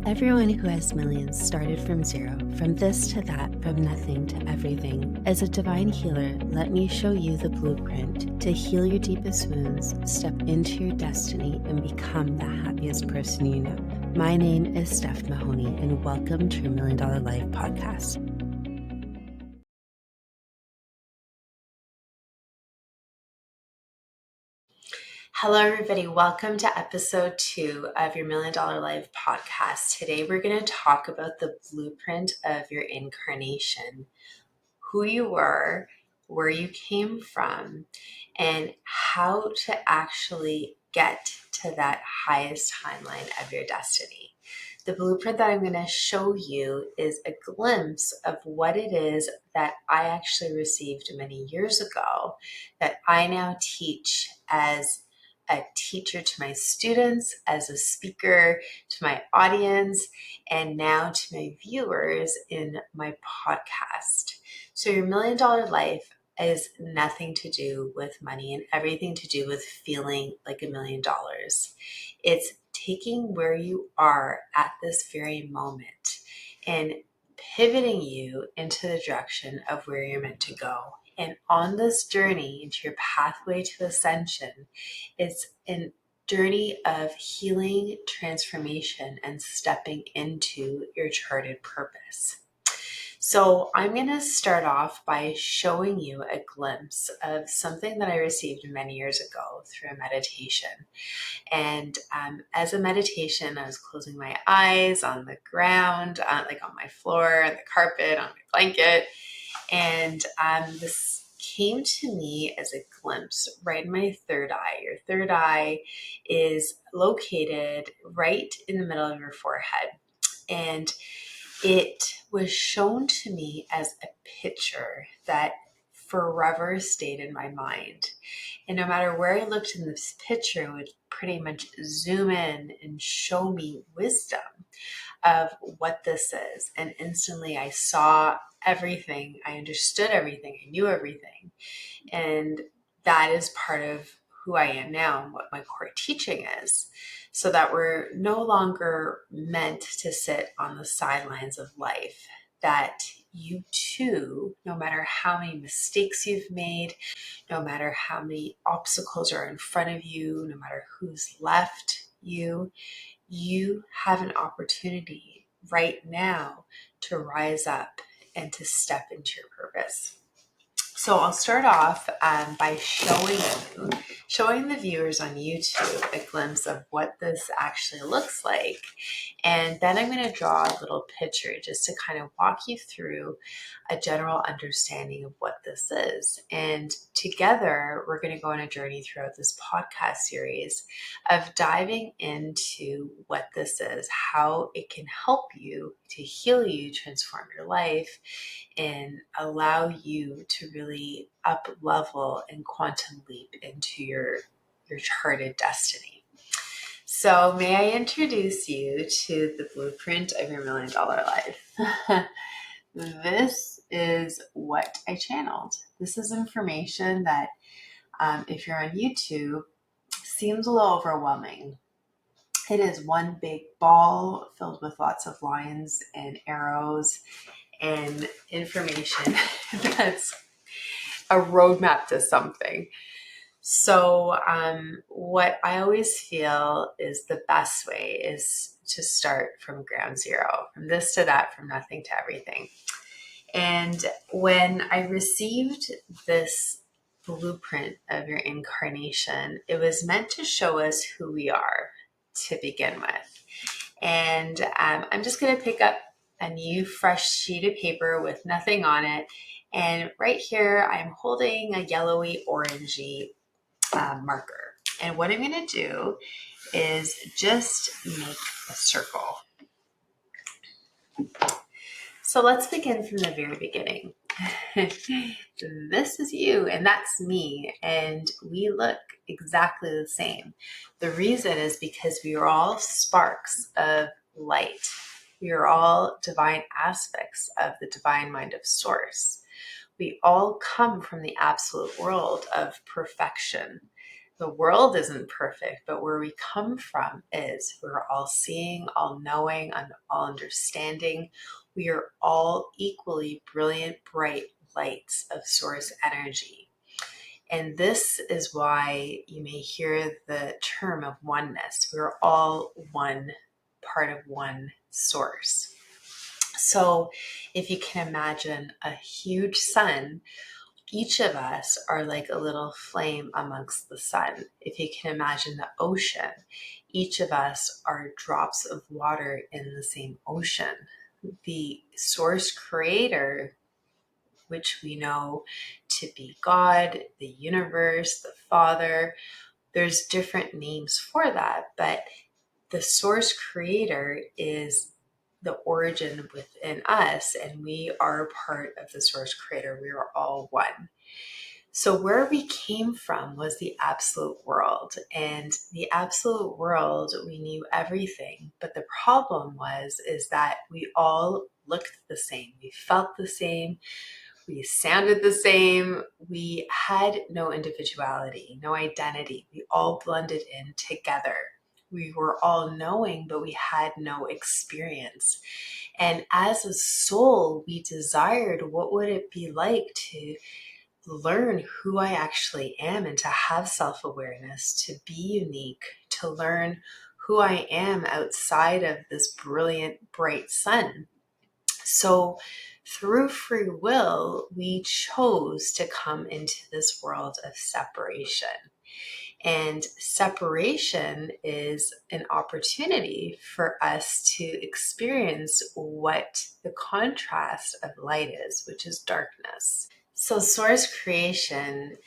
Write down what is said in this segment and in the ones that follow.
Everyone who has millions started from zero, from this to that, from nothing to everything. As a divine healer, let me show you the blueprint to heal your deepest wounds, step into your destiny, and become the happiest person you know. My name is Steph Mahony, and welcome to your $1 Million Life podcast. Hello, everybody. Welcome to episode 2 of your $1 Million Life podcast. Today, we're going to talk about the blueprint of your incarnation, who you were, where you came from, and how to actually get to that highest timeline of your destiny. The blueprint that I'm going to show you is a glimpse of what it is that I actually received many years ago that I now teach as a teacher to my students, as a speaker to my audience, and now to my viewers in my podcast. So your $1 Million Life is nothing to do with money and everything to do with feeling like $1 million. It's taking where you are at this very moment and pivoting you into the direction of where you're meant to go. And on this journey into your pathway to ascension, it's a journey of healing, transformation, and stepping into your charted purpose. So I'm going to start off by showing you a glimpse of something that I received many years ago through a meditation. And as a meditation, I was closing my eyes on the ground, like on my floor, on the carpet, on my blanket. And this came to me as a glimpse right in my third eye. Your third eye is located right in the middle of your forehead. And it was shown to me as a picture that forever stayed in my mind. And no matter where I looked in this picture, it would pretty much zoom in and show me wisdom of what this is. And instantly I saw everything. I understood everything. I knew everything. And that is part of who I am now and what my core teaching is. So that we're no longer meant to sit on the sidelines of life, that you too, no matter how many mistakes you've made, no matter how many obstacles are in front of you, no matter who's left you, you have an opportunity right now to rise up and to step into your purpose. So I'll start off by showing the viewers on YouTube a glimpse of what this actually looks like. And then I'm going to draw a little picture just to kind of walk you through a general understanding of what this is. And together, we're going to go on a journey throughout this podcast series of diving into what this is, how it can help you to heal you, transform your life, and allow you to really up level and quantum leap into your charted destiny. So may I introduce you to the blueprint of your $1 Million Life. This is what I channeled. This is information that if you're on YouTube, seems a little overwhelming. It is one big ball filled with lots of lines and arrows and information that's a roadmap to something. So what I always feel is the best way is to start from ground zero, from this to that, from nothing to everything. And when I received this blueprint of your incarnation, it was meant to show us who we are to begin with. And I'm just going to pick up a new fresh sheet of paper with nothing on it. And right here, I'm holding a yellowy orangey marker. And what I'm going to do is just make a circle. So let's begin from the very beginning. This is you and that's me, and we look exactly the same. The reason is because we are all sparks of light. We are all divine aspects of the divine mind of Source. We all come from the absolute world of perfection. the world isn't perfect, but where we come from is. We're all seeing, all knowing, and all understanding. We are all equally brilliant, bright lights of source energy. And this is why you may hear the term of oneness. We're all one part of one source. So if you can imagine a huge sun, each of us are like a little flame amongst the sun. If you can imagine the ocean, each of us are drops of water in the same ocean. The source creator, which we know to be God, the universe, the Father, there's different names for that, but the source creator is the origin within us, and we are part of the source creator. We are all one. So where we came from was the absolute world, and the absolute world, we knew everything. But the problem is that we all looked the same. We felt the same. We sounded the same. We had no individuality, no identity. We all blended in together. We were all knowing, but we had no experience. And as a soul, we desired, what would it be like to learn who I actually am and to have self-awareness, to be unique, to learn who I am outside of this brilliant, bright sun. So through free will, we chose to come into this world of separation. And separation is an opportunity for us to experience what the contrast of light is, which is darkness. So source creation,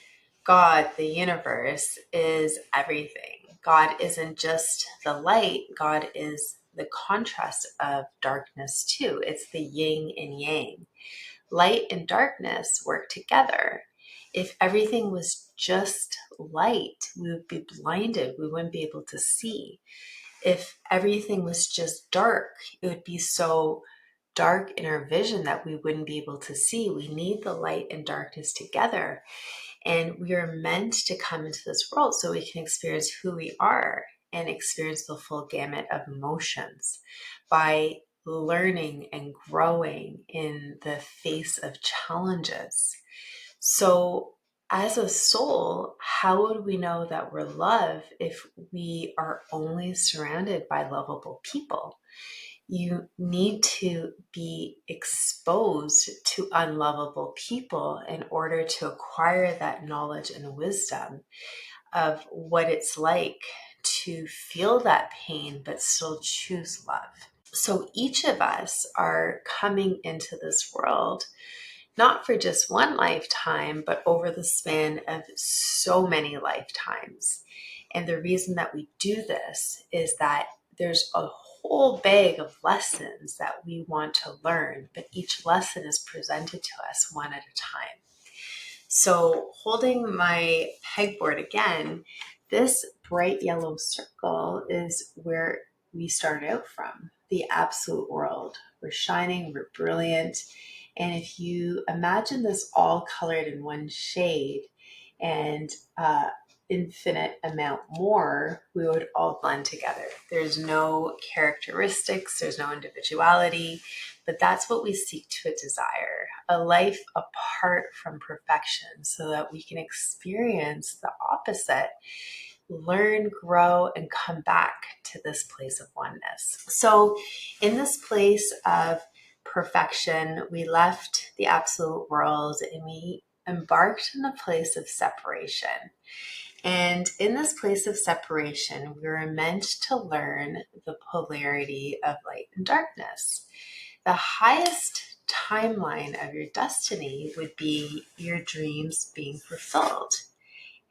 God, the universe, is everything. God isn't just the light, God is the contrast of darkness too. It's the yin and yang. Light and darkness work together. If everything was just light, we would be blinded. We wouldn't be able to see. If everything was just dark, it would be so dark in our vision that we wouldn't be able to see. We need the light and darkness together. And we are meant to come into this world so we can experience who we are and experience the full gamut of emotions by learning and growing in the face of challenges. So, as a soul, how would we know that we're loved if we are only surrounded by lovable people? You need to be exposed to unlovable people in order to acquire that knowledge and wisdom of what it's like to feel that pain but still choose love. So each of us are coming into this world not for just one lifetime, but over the span of so many lifetimes. And the reason that we do this is that there's a whole bag of lessons that we want to learn, but each lesson is presented to us one at a time. So holding my pegboard again, this bright yellow circle is where we started out from, the absolute world. We're shining, we're brilliant. And if you imagine this all colored in one shade and infinite amount more, we would all blend together. There's no characteristics, there's no individuality, but that's what we seek to desire, a life apart from perfection so that we can experience the opposite, learn, grow, and come back to this place of oneness. So in this place of perfection, we left the absolute world and we embarked on a place of separation. And in this place of separation, we were meant to learn the polarity of light and darkness. The highest timeline of your destiny would be your dreams being fulfilled.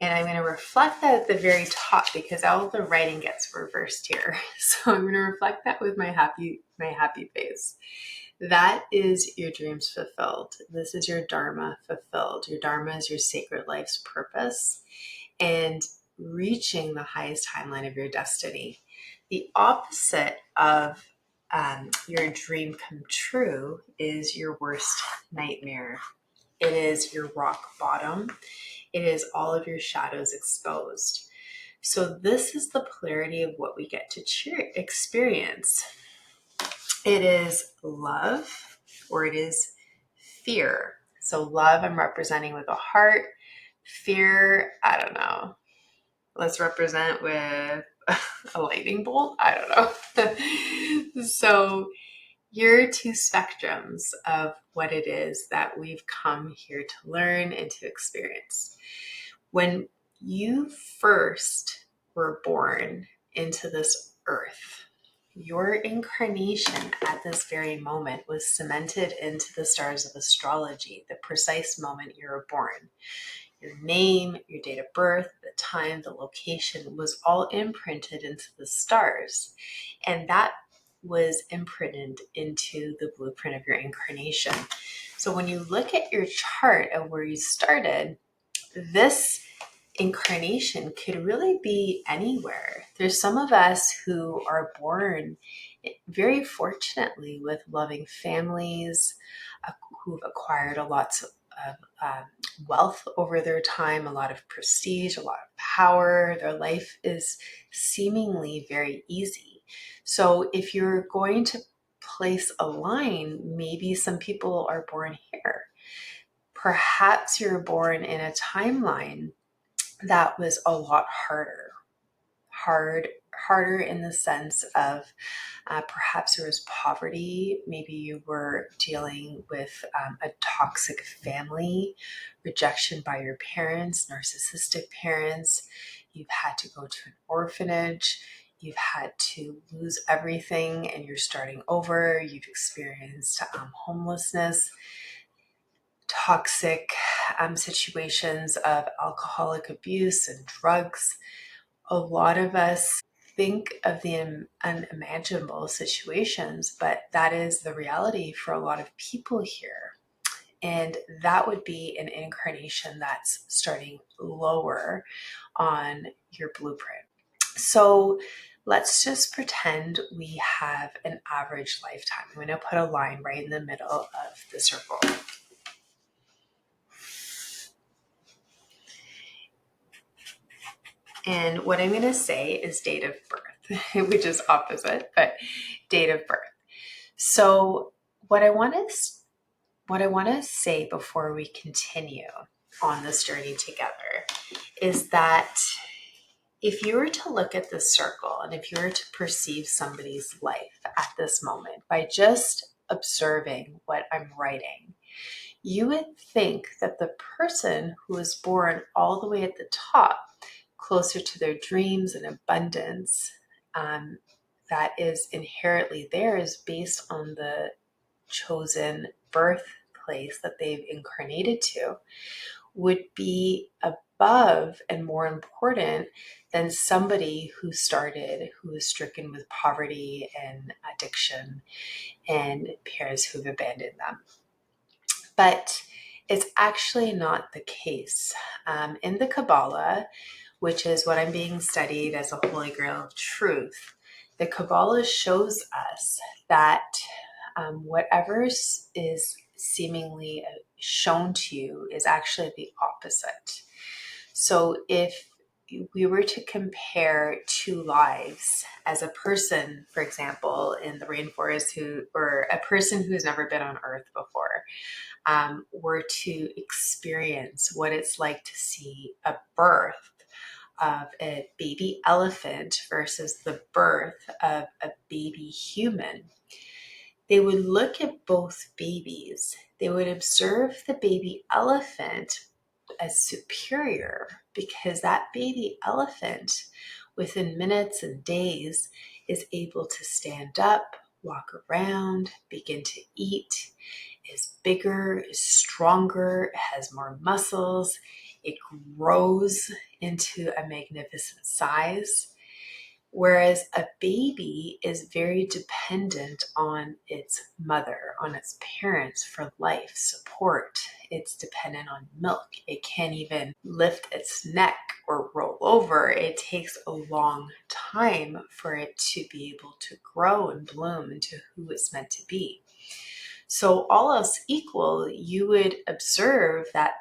And I'm going to reflect that at the very top because all of the writing gets reversed here. So I'm going to reflect that with my happy face. That is your dreams fulfilled. This is your Dharma fulfilled. Your Dharma is your sacred life's purpose and reaching the highest timeline of your destiny. The opposite of your dream come true is your worst nightmare. It is your rock bottom. It is all of your shadows exposed. So this is the polarity of what we get to experience. It is love or it is fear. So love I'm representing with a heart. Fear, I don't know. Let's represent with a lightning bolt. I don't know. So you're two spectrums of what it is that we've come here to learn and to experience. When you first were born into this earth, your incarnation at this very moment was cemented into the stars of astrology, the precise moment you were born. Your name, your date of birth, the time, the location was all imprinted into the stars. And that was imprinted into the blueprint of your incarnation. So when you look at your chart of where you started, this incarnation could really be anywhere. There's some of us who are born very fortunately with loving families who've acquired a lot of wealth over their time, a lot of prestige, a lot of power. Their life is seemingly very easy. So if you're going to place a line, maybe some people are born here. Perhaps you're born in a timeline that was a lot harder in the sense of perhaps there was poverty. Maybe you were dealing with a toxic family, rejection by your parents, narcissistic parents. You've had to go to an orphanage. You've had to lose everything and you're starting over. You've experienced homelessness, toxic situations of alcoholic abuse and drugs. A lot of us think of the unimaginable situations, but that is the reality for a lot of people here. And that would be an incarnation that's starting lower on your blueprint. So let's just pretend we have an average lifetime. I'm going to put a line right in the middle of the circle. And what I'm going to say is date of birth, which is opposite, but date of birth. So what I want to say before we continue on this journey together is that if you were to look at this circle and if you were to perceive somebody's life at this moment by just observing what I'm writing, you would think that the person who was born all the way at the top, closer to their dreams and abundance, that is inherently theirs based on the chosen birthplace that they've incarnated to, would be above and more important than somebody who was stricken with poverty and addiction and parents who've abandoned them. But it's actually not the case. In the Kabbalah, which is what I'm being studied as a holy grail of truth, the Kabbalah shows us that whatever is seemingly shown to you is actually the opposite. So if we were to compare two lives as a person, for example, in the rainforest or a person who's never been on Earth before, were to experience what it's like to see a birth of a baby elephant versus the birth of a baby human, they would look at both babies. They would observe the baby elephant as superior because that baby elephant, within minutes and days, is able to stand up, walk around, begin to eat, is bigger, is stronger, has more muscles, it grows into a magnificent size. Whereas a baby is very dependent on its mother, on its parents for life support. It's dependent on milk. It can't even lift its neck or roll over. It takes a long time for it to be able to grow and bloom into who it's meant to be. So all else equal, you would observe that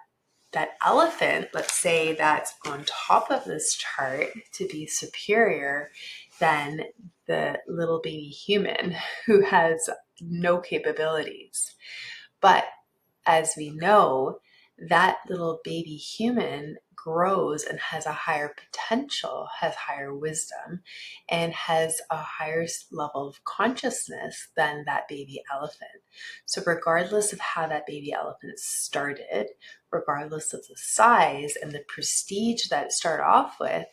that elephant, let's say, that's on top of this chart to be superior than the little baby human who has no capabilities. But as we know, that little baby human grows and has a higher potential, has higher wisdom, and has a higher level of consciousness than that baby elephant. So, regardless of how that baby elephant started, regardless of the size and the prestige that it started off with,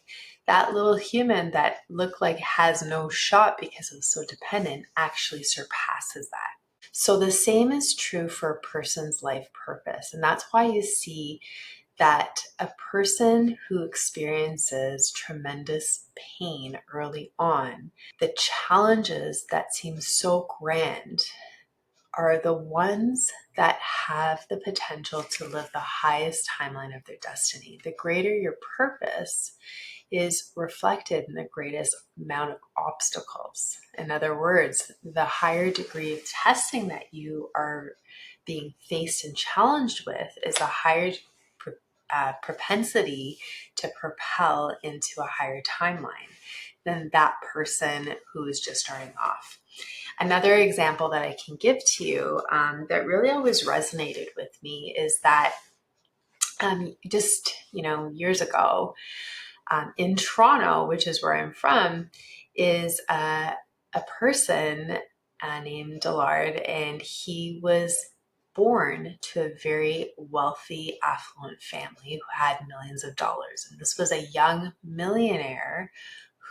that little human that looked like has no shot because it was so dependent actually surpasses that. So the same is true for a person's life purpose. And that's why you see that a person who experiences tremendous pain early on, the challenges that seem so grand are the ones that have the potential to live the highest timeline of their destiny. The greater your purpose is reflected in the greatest amount of obstacles. In other words, the higher degree of testing that you are being faced and challenged with is a higher propensity to propel into a higher timeline than that person who is just starting off. Another example that I can give to you that really always resonated with me is that just years ago, in Toronto, which is where I'm from, is a person named Dillard, and he was born to a very wealthy, affluent family who had millions of dollars. And this was a young millionaire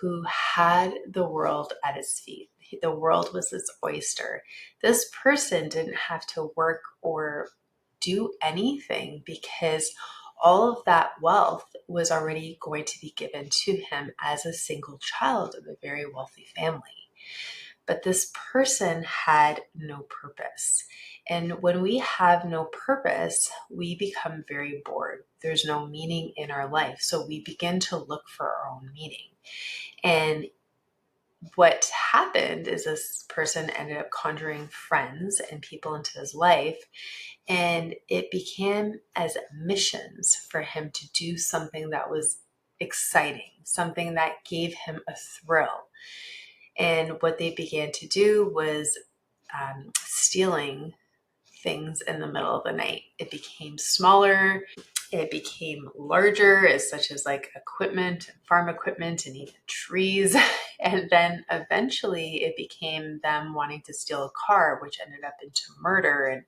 who had the world at his feet. The world was his oyster. This person didn't have to work or do anything because all of that wealth was already going to be given to him as a single child of a very wealthy family. But this person had no purpose. And when we have no purpose, we become very bored. There's no meaning in our life. So we begin to look for our own meaning. And what happened is this person ended up conjuring friends and people into his life, and it became as missions for him to do something that was exciting, something that gave him a thrill. And what they began to do was stealing things in the middle of the night. It became smaller, it became larger, as such as like equipment, farm equipment, and even trees. And then eventually it became them wanting to steal a car, which ended up into murder. And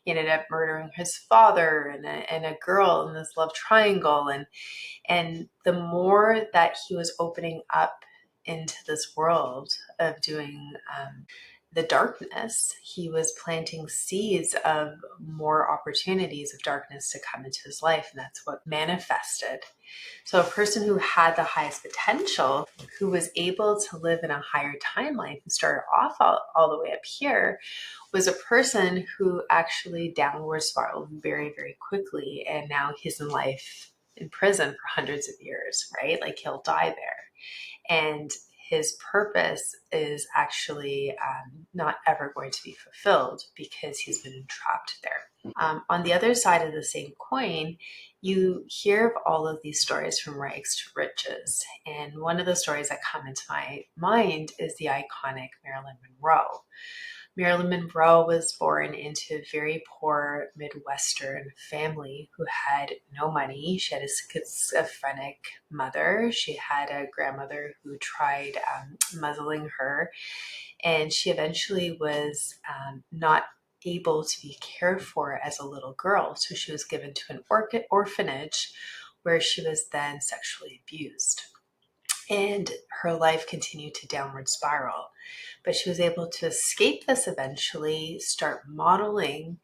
he ended up murdering his father and a girl in this love triangle. And the more that he was opening up into this world of doing the darkness, he was planting seeds of more opportunities of darkness to come into his life. And that's what manifested. So a person who had the highest potential, who was able to live in a higher timeline and started off all the way up here, was a person who actually downward spiraled very, very quickly. And now he's in life in prison for hundreds of years, right? Like he'll die there. And his purpose is actually not ever going to be fulfilled because he's been entrapped there. On the other side of the same coin, you hear of all of these stories from rags to riches. And one of the stories that come into my mind is the iconic Marilyn Monroe. Marilyn Monroe was born into a very poor Midwestern family who had no money. She had a schizophrenic mother. She had a grandmother who tried muzzling her, and she eventually was not able to be cared for as a little girl. So she was given to an orphanage where she was then sexually abused. And her life continued to downward spiral. But she was able to escape this eventually, start modeling,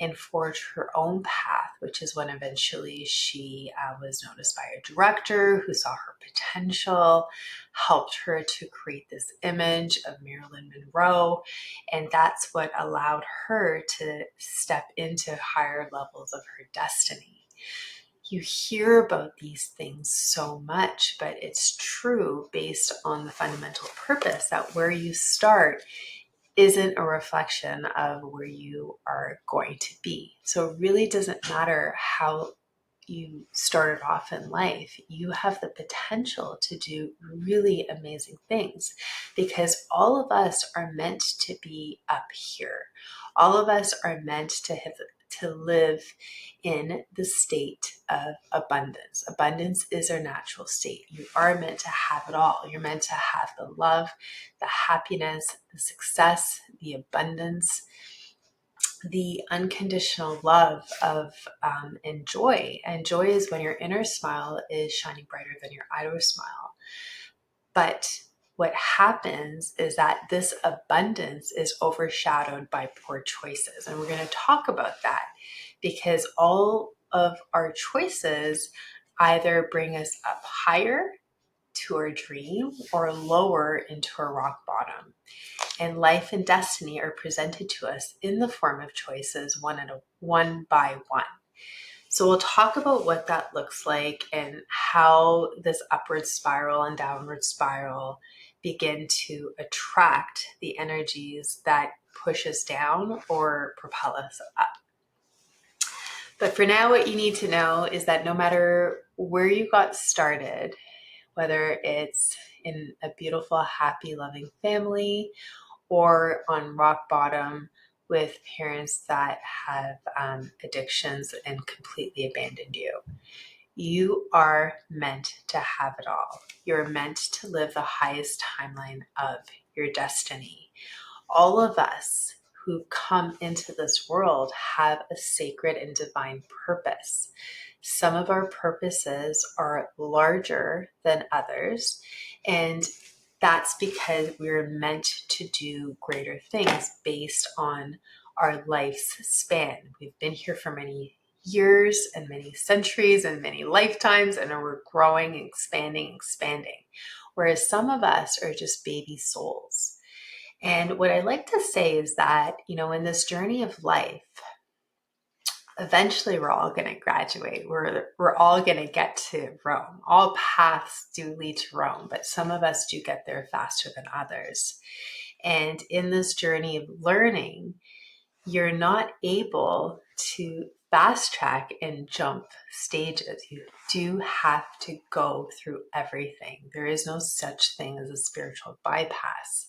and forge her own path, which is when eventually she was noticed by a director who saw her potential, helped her to create this image of Marilyn Monroe. And that's what allowed her to step into higher levels of her destiny. You hear about these things so much, but it's true based on the fundamental purpose that where you start isn't a reflection of where you are going to be. So it really doesn't matter how you started off in life, you have the potential to do really amazing things, because all of us are meant to be up here. All of us are meant to live in the state of abundance. Abundance is our natural state. You are meant to have it all. You're meant to have the love, the happiness, the success, the abundance, the unconditional love of and joy. And joy is when your inner smile is shining brighter than your outer smile. But what happens is that this abundance is overshadowed by poor choices. And we're going to talk about that, because all of our choices either bring us up higher to our dream or lower into our rock bottom. And life and destiny are presented to us in the form of choices, one by one. So we'll talk about what that looks like and how this upward spiral and downward spiral begin to attract the energies that push us down or propel us up. But for now, what you need to know is that no matter where you got started, whether it's in a beautiful, happy, loving family, or on rock bottom with parents that have addictions and completely abandoned you, you are meant to have it all. You're meant to live the highest timeline of your destiny. All of us who come into this world have a sacred and divine purpose. Some of our purposes are larger than others, and that's because we're meant to do greater things based on our life's span. We've been here for many years and many centuries and many lifetimes, and we're growing, expanding. Whereas some of us are just baby souls. And what I like to say is that, in this journey of life, eventually we're all going to graduate. We're all going to get to Rome. All paths do lead to Rome, but some of us do get there faster than others. And in this journey of learning, you're not able to fast track and jump stages. You do have to go through everything. There is no such thing as a spiritual bypass.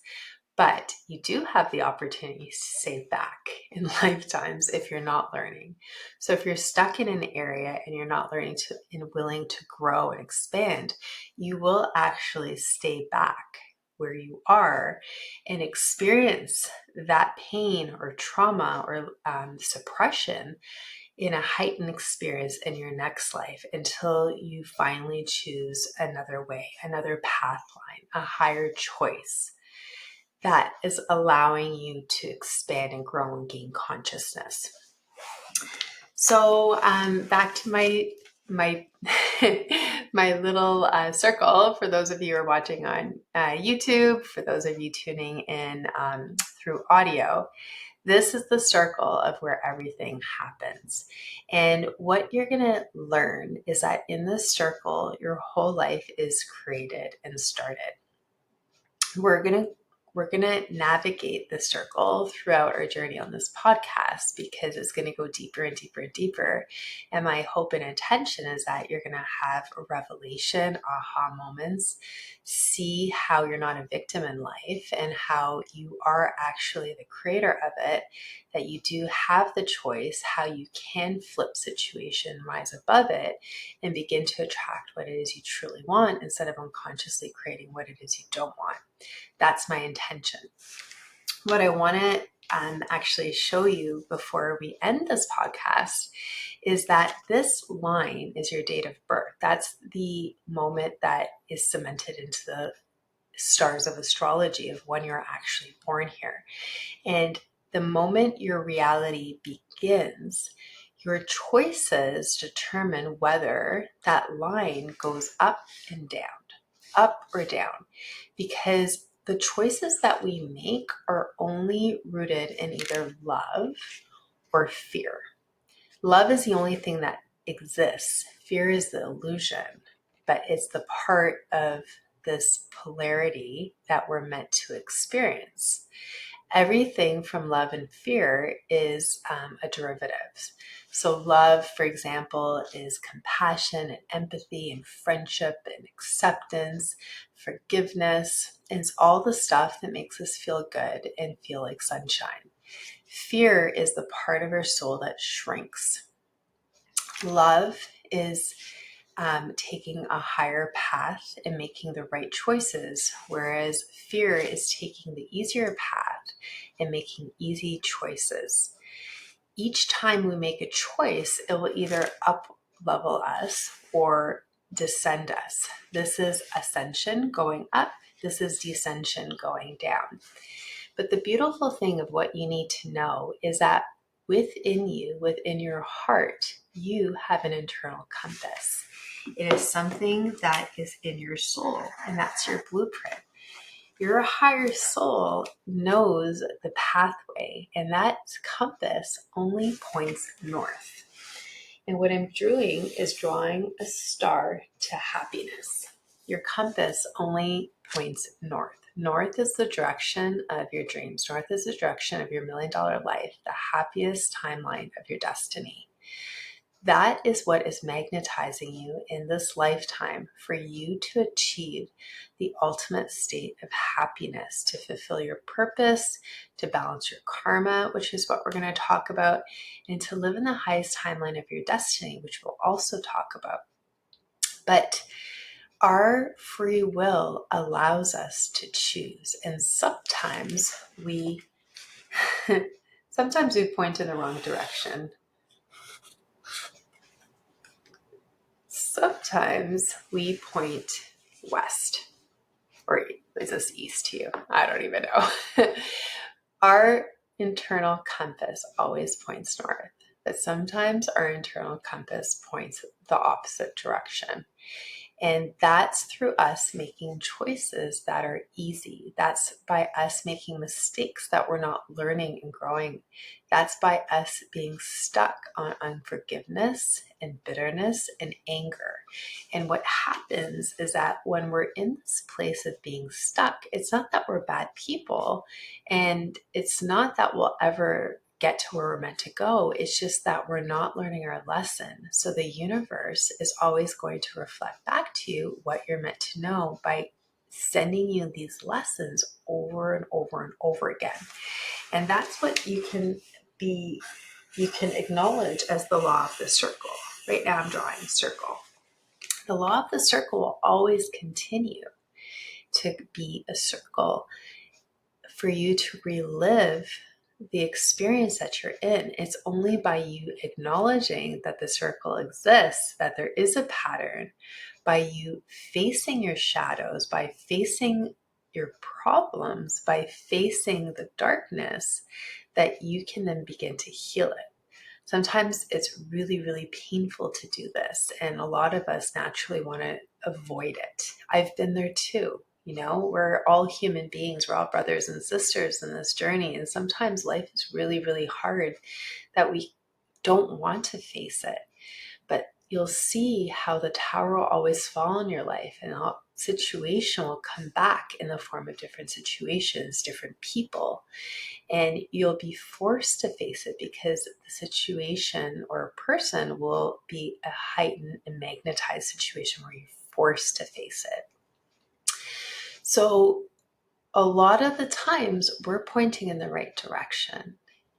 But you do have the opportunity to save back in lifetimes if you're not learning. So if you're stuck in an area and you're not learning to and willing to grow and expand, you will actually stay back where you are and experience that pain or trauma or suppression in a heightened experience in your next life until you finally choose another way, another path line, a higher choice that is allowing you to expand and grow and gain consciousness. So back to my my little circle. For those of you who are watching on YouTube, for those of you tuning in through audio, this is the circle of where everything happens. And what you're going to learn is that in this circle, your whole life is created and started. We're going to navigate the circle throughout our journey on this podcast, because it's going to go deeper and deeper and deeper. And my hope and intention is that you're going to have a revelation, aha moments, see how you're not a victim in life and how you are actually the creator of it, that you do have the choice, how you can flip situation, rise above it, and begin to attract what it is you truly want instead of unconsciously creating what it is you don't want. That's my intention. What I want to actually show you before we end this podcast is that this line is your date of birth. That's the moment that is cemented into the stars of astrology of when you're actually born here. And the moment your reality begins, your choices determine whether that line goes up and down, up or down, because the choices that we make are only rooted in either love or fear. Love is the only thing that exists. Fear is the illusion, but it's the part of this polarity that we're meant to experience. Everything from love and fear is a derivative. So love, for example, is compassion and empathy and friendship and acceptance, forgiveness. And it's all the stuff that makes us feel good and feel like sunshine. Fear is the part of our soul that shrinks. Love is taking a higher path and making the right choices, whereas fear is taking the easier path and making easy choices. Each time we make a choice, it will either up level us or descend us. This is ascension going up. This is descension going down. But the beautiful thing of what you need to know is that within you, within your heart, you have an internal compass. It is something that is in your soul, and that's your blueprint. Your higher soul knows the pathway, and that compass only points north. And what I'm doing is drawing a star to happiness. Your compass only points north. North is the direction of your dreams. North is the direction of your $1 million life, the happiest timeline of your destiny. That is what is magnetizing you in this lifetime for you to achieve the ultimate state of happiness, to fulfill your purpose, to balance your karma, which is what we're going to talk about, and to live in the highest timeline of your destiny, which we'll also talk about. But our free will allows us to choose, and sometimes we point in the wrong direction. Sometimes we point west, or is this east to you? I don't even know. Our internal compass always points north, but sometimes our internal compass points the opposite direction. And that's through us making choices that are easy. That's by us making mistakes that we're not learning and growing. That's by us being stuck on unforgiveness and bitterness and anger. And what happens is that when we're in this place of being stuck, it's not that we're bad people, and it's not that we'll ever get to where we're meant to go. It's just that we're not learning our lesson. So the universe is always going to reflect back to you what you're meant to know by sending you these lessons over and over and over again. And that's what you can acknowledge as the law of the circle. Right now I'm drawing a circle. The law of the circle will always continue to be a circle for you to relive the experience that you're in. It's only by you acknowledging that the circle exists, that there is a pattern, by you facing your shadows, by facing your problems, by facing the darkness, that you can then begin to heal it. Sometimes it's really, really painful to do this, and a lot of us naturally want to avoid it. I've been there too. We're all human beings. We're all brothers and sisters in this journey. And sometimes life is really, really hard that we don't want to face it. But you'll see how the tower will always fall in your life, and a situation will come back in the form of different situations, different people. And you'll be forced to face it because the situation or person will be a heightened and magnetized situation where you're forced to face it. So a lot of the times we're pointing in the right direction.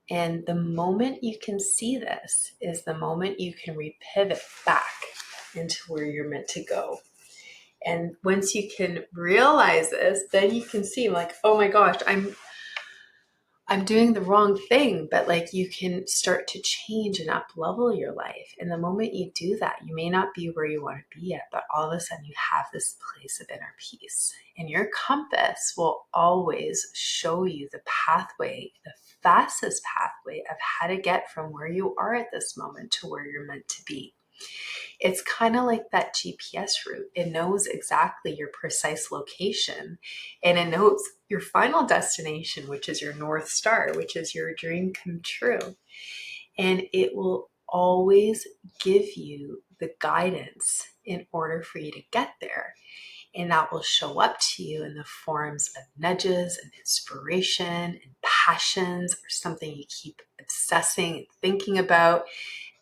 And the moment you can see this is the moment you can repivot back into where you're meant to go. And once you can realize this, then you can see like, oh my gosh, I'm doing the wrong thing, but you can start to change and up level your life. And the moment you do that, you may not be where you want to be yet, but all of a sudden you have this place of inner peace. And your compass will always show you the pathway, the fastest pathway of how to get from where you are at this moment to where you're meant to be. It's kind of like that GPS route. It knows exactly your precise location, and it knows your final destination, which is your North Star, which is your dream come true. And it will always give you the guidance in order for you to get there. And that will show up to you in the forms of nudges and inspiration and passions, or something you keep obsessing and thinking about.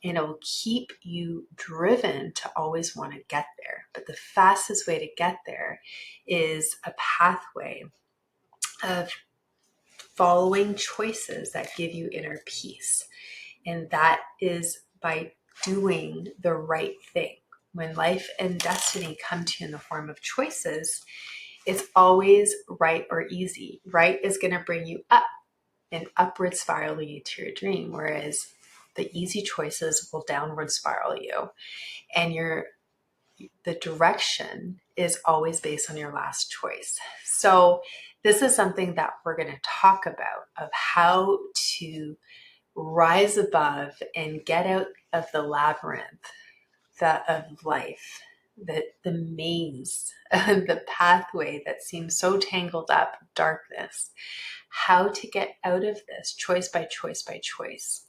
and it will keep you driven to always want to get there. But the fastest way to get there is a pathway of following choices that give you inner peace. And that is by doing the right thing. When life and destiny come to you in the form of choices, it's always right or easy. Right is going to bring you up and upward spiral you to your dream, whereas the easy choices will downward spiral you. And the direction is always based on your last choice. So this is something that we're going to talk about, of how to rise above and get out of the labyrinth of life, the maze, the pathway that seems so tangled up, darkness, how to get out of this choice by choice by choice.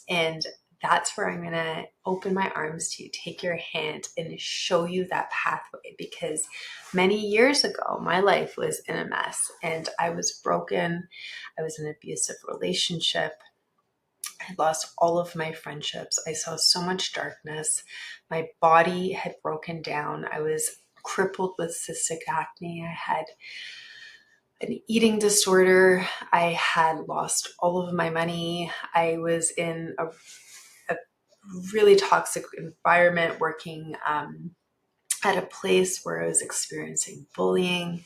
And that's where I'm going to open my arms to you, take your hand and show you that pathway. Because many years ago, my life was in a mess and I was broken. I was in an abusive relationship. I lost all of my friendships. I saw so much darkness. My body had broken down. I was crippled with cystic acne. I had an eating disorder. I had lost all of my money. I was in a really toxic environment, working at a place where I was experiencing bullying.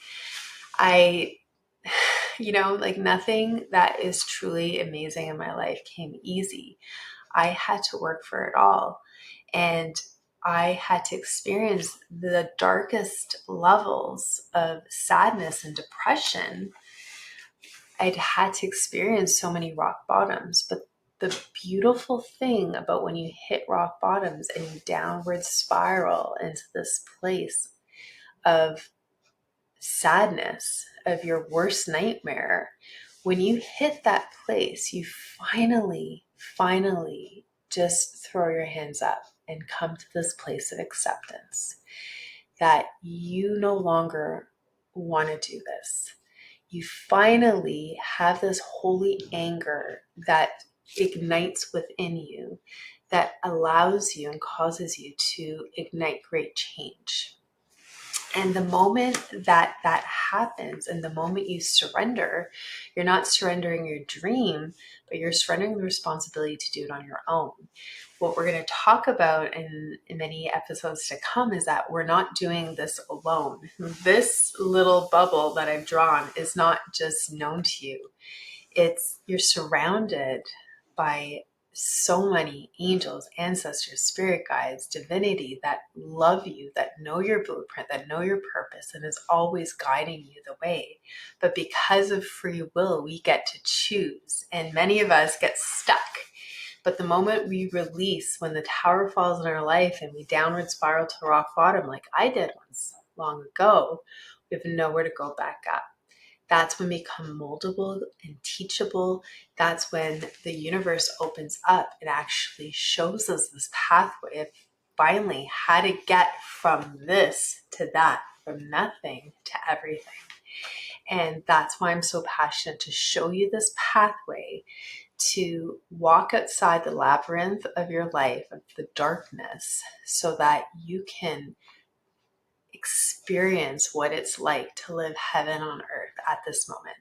Like nothing that is truly amazing in my life came easy. I had to work for it all. And I had to experience the darkest levels of sadness and depression. I'd had to experience so many rock bottoms. But the beautiful thing about when you hit rock bottoms and you downward spiral into this place of sadness, of your worst nightmare, when you hit that place, you finally just throw your hands up and come to this place of acceptance that you no longer want to do this. You finally have this holy anger that ignites within you, that allows you and causes you to ignite great change. And the moment that happens, and the moment you surrender, you're not surrendering your dream, but you're surrendering the responsibility to do it on your own. What we're going to talk about in many episodes to come is that we're not doing this alone. This little bubble that I've drawn is not just known to you. You're surrounded by so many angels, ancestors, spirit guides, divinity that love you, that know your blueprint, that know your purpose, and is always guiding you the way. But because of free will, we get to choose, and many of us get stuck. But the moment we release, when the tower falls in our life and we downward spiral to rock bottom, like I did once long ago, we have nowhere to go back up. That's when we become moldable and teachable. That's when the universe opens up and actually shows us this pathway of finally how to get from this to that, from nothing to everything. And that's why I'm so passionate to show you this pathway, to walk outside the labyrinth of your life, of the darkness, so that you can experience what it's like to live heaven on earth at this moment.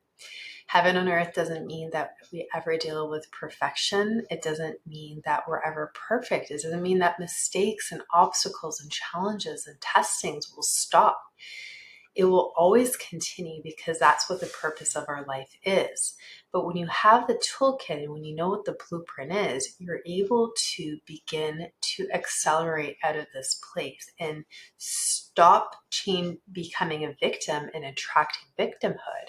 Heaven on earth doesn't mean that we ever deal with perfection. It doesn't mean that we're ever perfect. It doesn't mean that mistakes and obstacles and challenges and testings will stop. It will always continue, because that's what the purpose of our life is. But when you have the toolkit and when you know what the blueprint is, you're able to begin to accelerate out of this place and stop becoming a victim and attracting victimhood,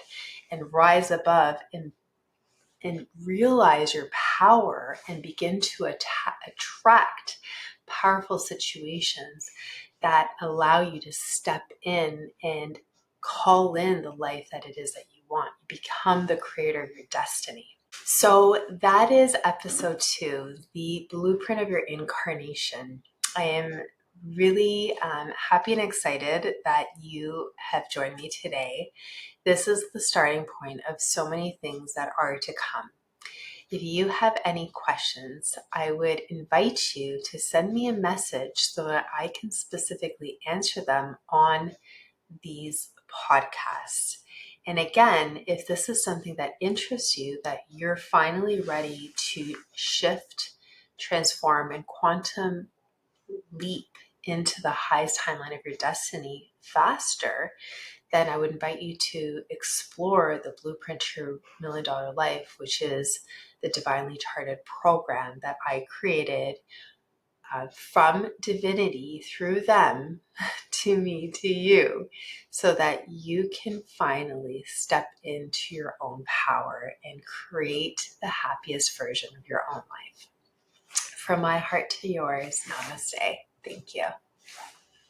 and rise above and realize your power and begin to attract powerful situations that allow you to step in and call in the life that it is that you want. You become the creator of your destiny. So that is episode 2, the blueprint of your incarnation. I am really happy and excited that you have joined me today. This is the starting point of so many things that are to come. If you have any questions, I would invite you to send me a message so that I can specifically answer them on these podcasts. And again, if this is something that interests you, that you're finally ready to shift, transform, and quantum leap into the highest timeline of your destiny faster, then I would invite you to explore the Blueprint to Your Million Dollar Life, which is the divinely charted program that I created from divinity through them to me, to you, so that you can finally step into your own power and create the happiest version of your own life. From my heart to yours, namaste. Thank you.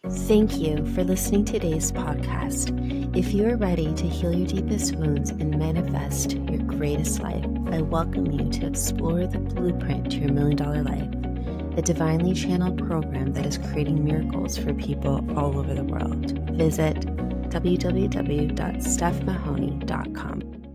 Thank you for listening to today's podcast. If you are ready to heal your deepest wounds and manifest your greatest life, I welcome you to explore the Blueprint to Your Million Dollar Life, a divinely channeled program that is creating miracles for people all over the world. Visit www.stephmahony.com.